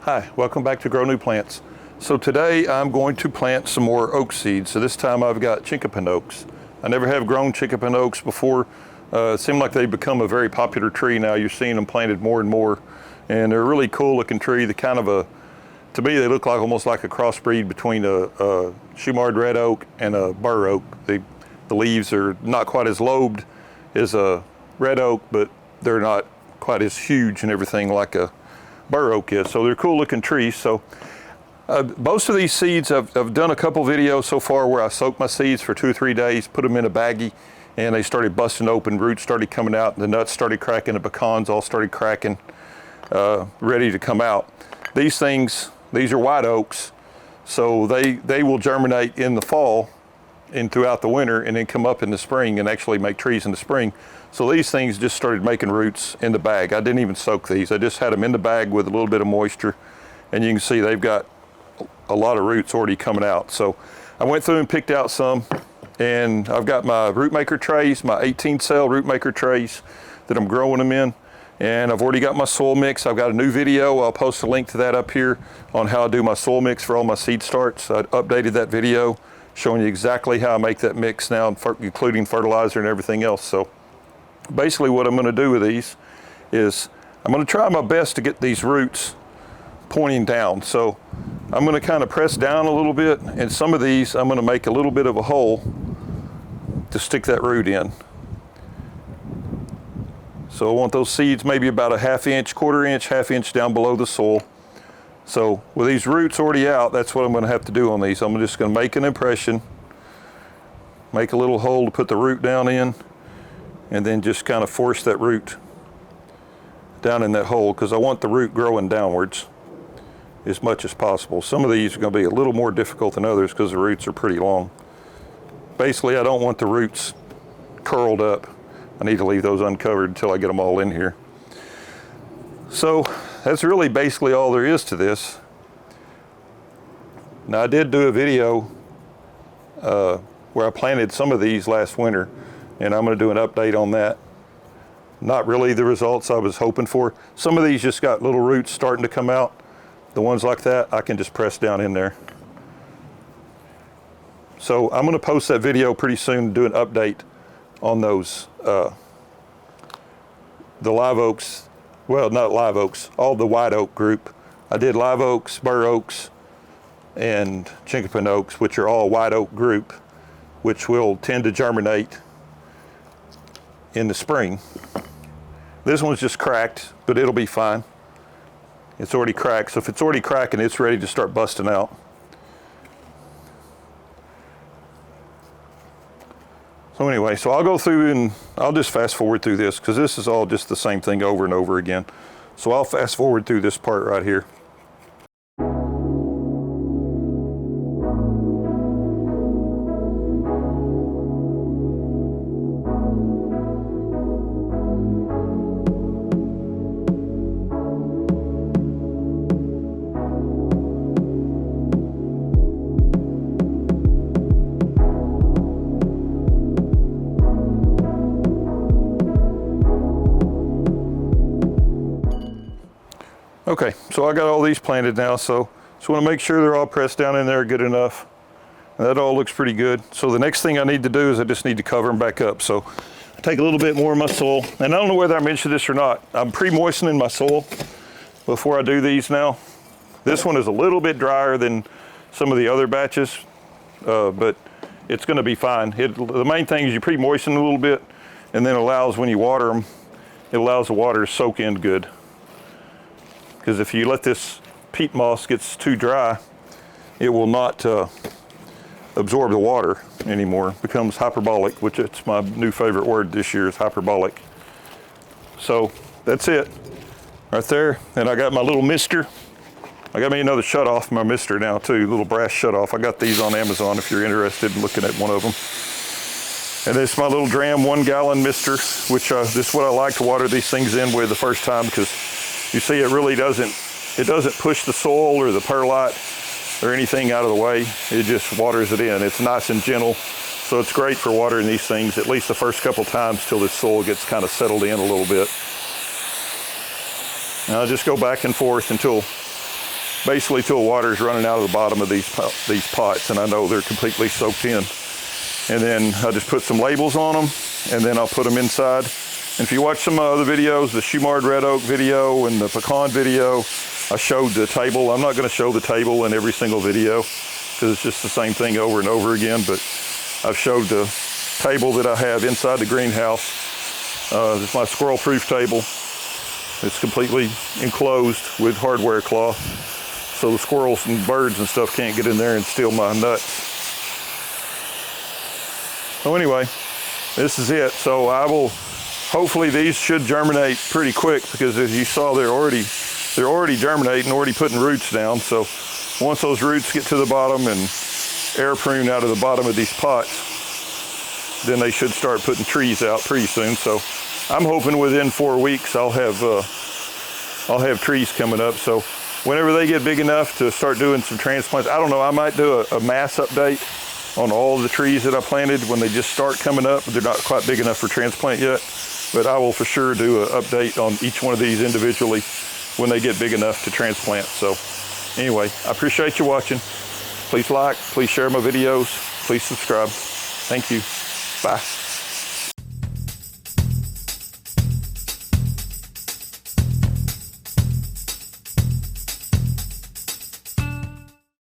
Hi, welcome back to Grow New Plants. So today I'm going to plant some more oak seeds. So this time I've got Chinkapin Oaks. I never have grown Chinkapin Oaks before. It seemed like they've become a very popular tree now. You're seeing them planted more and more. And they're a really cool looking tree. They're kind of to me they look like almost like a crossbreed between a shoe-marred red oak and a bur oak. The leaves are not quite as lobed as a red oak, but they're not quite as huge and everything like a bur oak is. So they're cool looking trees. So most of these seeds, I've done a couple videos so far where I soaked my seeds for 2 or 3 days, put them in a baggie, and they started busting open, roots started coming out, the nuts started cracking, the pecans all started cracking, ready to come out. These are white oaks, so they will germinate in the fall and throughout the winter and then come up in the spring and actually make trees in the spring. So these things just started making roots in the bag. I didn't even soak these. I just had them in the bag with a little bit of moisture, and you can see they've got a lot of roots already coming out. So I went through and picked out some, and I've got my Rootmaker trays, my 18-cell Rootmaker trays that I'm growing them in, and I've already got my soil mix. I've got a new video. I'll post a link to that up here on how I do my soil mix for all my seed starts. I updated that video showing you exactly how I make that mix now, including fertilizer and everything else. So basically what I'm going to do with these is I'm going to try my best to get these roots pointing down. So I'm going to kind of press down a little bit, and some of these I'm going to make a little bit of a hole to stick that root in. So I want those seeds maybe about a 1/2 inch, 1/4 inch, 1/2 inch down below the soil. So with these roots already out, that's what I'm going to have to do on these. I'm just going to make an impression, make a little hole to put the root down in, and then just kind of force that root down in that hole, because I want the root growing downwards as much as possible. Some of these are going to be a little more difficult than others because the roots are pretty long. Basically, I don't want the roots curled up. I need to leave those uncovered until I get them all in here. So that's really basically all there is to this. Now I did do a video where I planted some of these last winter, and I'm going to do an update on that. Not really the results I was hoping for. Some of these just got little roots starting to come out. The ones like that, I can just press down in there. So I'm going to post that video pretty soon and do an update on those, the live oaks. Well, not live oaks, all the white oak group. I did live oaks, bur oaks, and Chinkapin Oaks, which are all white oak group, which will tend to germinate in the spring. This one's just cracked, but it'll be fine. It's already cracked, so if it's already cracking, it's ready to start busting out. So anyway, so I'll go through and I'll just fast forward through this, because this is all just the same thing over and over again. So I'll fast forward through this part right here. Okay, so I got all these planted now, so just want to make sure they're all pressed down in there good enough. And that all looks pretty good. So the next thing I need to do is I just need to cover them back up. So I take a little bit more of my soil, and I don't know whether I mentioned this or not. I'm pre-moistening my soil before I do these now. This one is a little bit drier than some of the other batches, but it's going to be fine. The main thing is you pre-moisten a little bit, and then it allows, when you water them, it allows the water to soak in good. Because if you let this peat moss gets too dry, it will not absorb the water anymore. It becomes hyperbolic, which it's my new favorite word this year, is hyperbolic. So that's it right there. And I got my little mister. I got me another shutoff, my mister now too, little brass shutoff. I got these on Amazon if you're interested in looking at one of them. And this is my little dram 1 gallon mister, which this is what I like to water these things in with the first time, because you see it really doesn't push the soil or the perlite or anything out of the way. It just waters it in. It's nice and gentle, so it's great for watering these things at least the first couple times till the soil gets kind of settled in a little bit. And I'll just go back and forth until basically till water is running out of the bottom of these pots, and I know they're completely soaked in. And then I just put some labels on them, and then I'll put them inside. And if you watch some other videos, the Shumard Red Oak video and the pecan video, I showed the table. I'm not going to show the table in every single video because it's just the same thing over and over again, but I've showed the table that I have inside the greenhouse. This is my squirrel-proof table. It's completely enclosed with hardware cloth, so the squirrels and birds and stuff can't get in there and steal my nuts. So anyway, this is it. So I will, hopefully these should germinate pretty quick, because as you saw, they're already germinating, already putting roots down. So once those roots get to the bottom and air prune out of the bottom of these pots, then they should start putting trees out pretty soon. So I'm hoping within 4 weeks I'll have trees coming up. So whenever they get big enough to start doing some transplants, I don't know, I might do a mass update on all the trees that I planted when they just start coming up. They're not quite big enough for transplant yet, but I will for sure do an update on each one of these individually when they get big enough to transplant. So anyway, I appreciate you watching. Please like, please share my videos, please subscribe. Thank you. Bye.